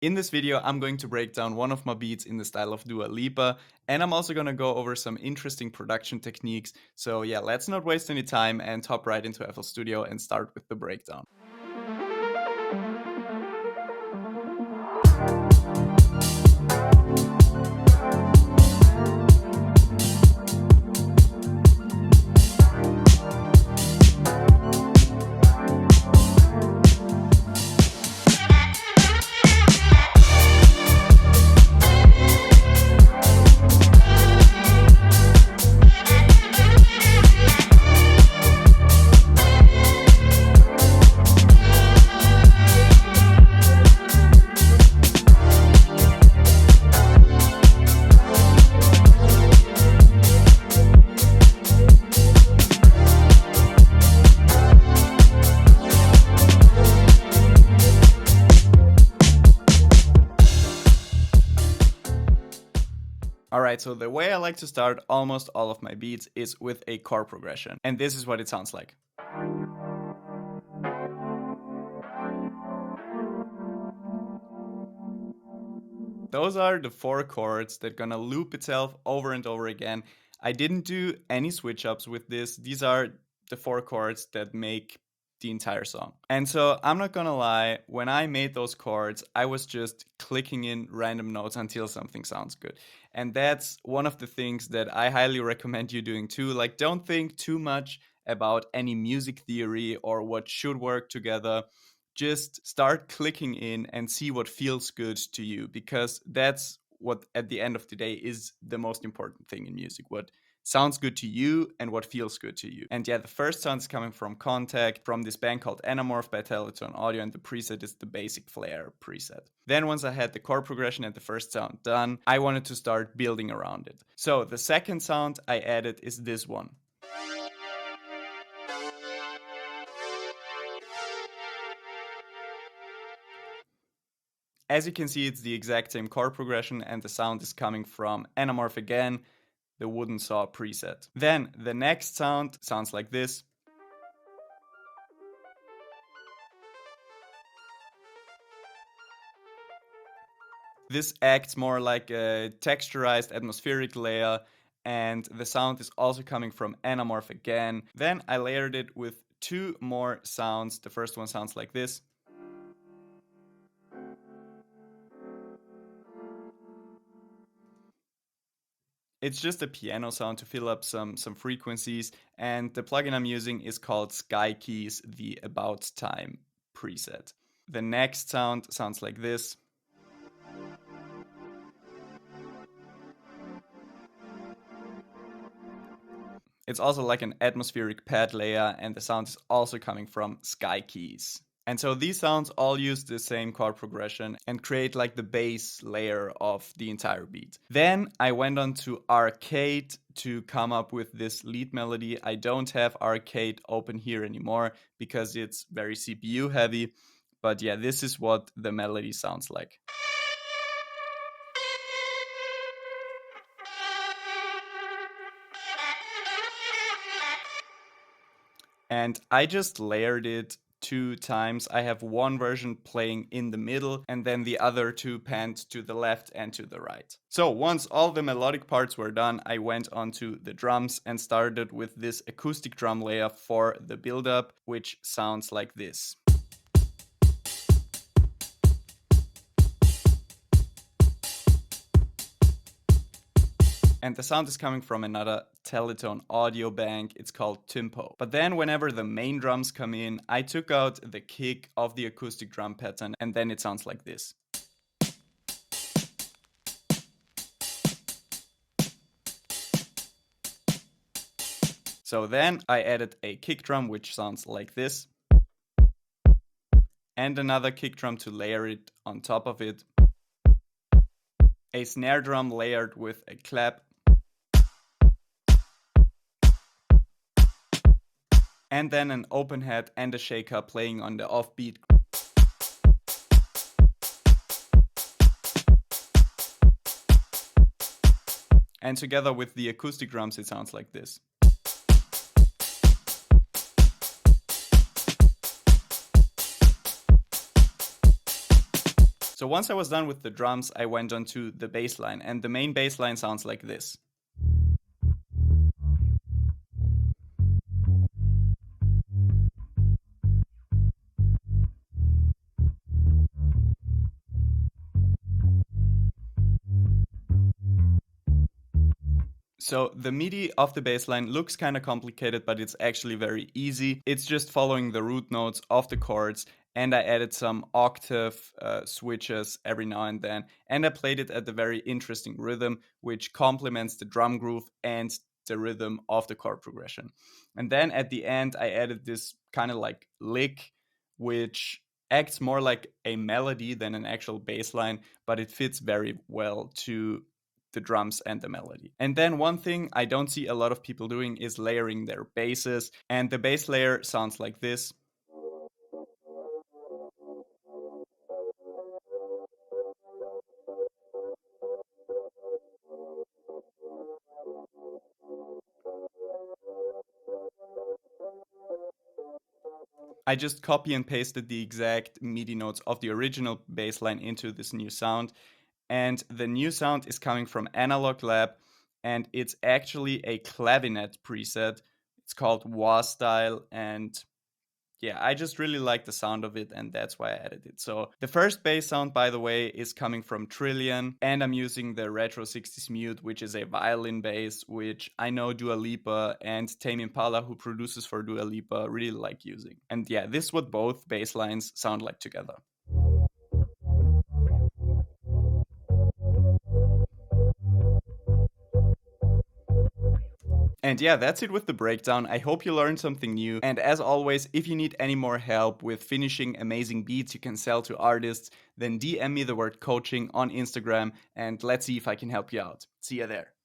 In this video, I'm going to break down one of my beats in the style of Dua Lipa, and I'm also going to go over some interesting production techniques. So yeah, let's not waste any time and hop right into FL Studio and start with the breakdown. Alright, so the way I like to start almost all of my beats is with a chord progression, and this is what it sounds like. Those are the 4 chords that gonna loop itself over and over again. I didn't do any switch ups with this. These are the 4 chords that make the entire song. And so I'm not gonna lie, when I made those chords, I was just clicking in random notes until something sounds good. And that's one of the things that I highly recommend you doing too. Like, don't think too much about any music theory or what should work together. Just start clicking in and see what feels good to you, because that's what at the end of the day is the most important thing in music. What sounds good to you and what feels good to you. And yeah, the first sound is coming from Contact, from this band called Anamorph by Teleton Audio, and the preset is the basic flare preset. Then once I had the chord progression and the first sound done, I wanted to start building around it. So the second sound I added is this one. As you can see, it's the exact same chord progression, and the sound is coming from Anamorph again, the wooden saw preset. Then the next sound sounds like this. This acts more like a texturized atmospheric layer, and the sound is also coming from Anamorph again. Then I layered it with 2 more sounds. The first one sounds like this. It's just a piano sound to fill up some frequencies, and the plugin I'm using is called Sky Keys, the About Time preset. The next sound sounds like this. It's also like an atmospheric pad layer, and the sound is also coming from Sky Keys. And so these sounds all use the same chord progression and create like the base layer of the entire beat. Then I went on to Arcade to come up with this lead melody. I don't have Arcade open here anymore because it's very CPU heavy. But yeah, this is what the melody sounds like. And I just layered it 2 times. I have one version playing in the middle and then the other 2 panned to the left and to the right. So once all the melodic parts were done, I went onto the drums and started with this acoustic drum layer for the build-up, which sounds like this. And the sound is coming from another Teleton audio bank. It's called Timpo. But then whenever the main drums come in, I took out the kick of the acoustic drum pattern, and then it sounds like this. So then I added a kick drum, which sounds like this, and another kick drum to layer it on top of it, a snare drum layered with a clap, and then an open head and a shaker playing on the offbeat. And together with the acoustic drums, it sounds like this. So once I was done with the drums, I went on to the bass line, and the main bass line sounds like this. So the MIDI of the bass line looks kind of complicated, but it's actually very easy. It's just following the root notes of the chords, and I added some octave switches every now and then, and I played it at a very interesting rhythm, which complements the drum groove and the rhythm of the chord progression. And then at the end, I added this kind of like lick, which acts more like a melody than an actual bass line, but it fits very well to the drums and the melody. And then one thing I don't see a lot of people doing is layering their basses, and the bass layer sounds like this. I just copy and pasted the exact MIDI notes of the original bass line into this new sound, and the new sound is coming from Analog Lab, and it's actually a clavinet preset. It's called Wah Style, and yeah, I just really like the sound of it, and that's why I added it. So the first bass sound, by the way, is coming from Trillion, and I'm using the Retro 60s Mute, which is a violin bass, which I know Dua Lipa and Tame Impala, who produces for Dua Lipa, really like using. And yeah, this is what both bass lines sound like together. And yeah, that's it with the breakdown. I hope you learned something new. And as always, if you need any more help with finishing amazing beats you can sell to artists, then DM me the word coaching on Instagram and let's see if I can help you out. See you there.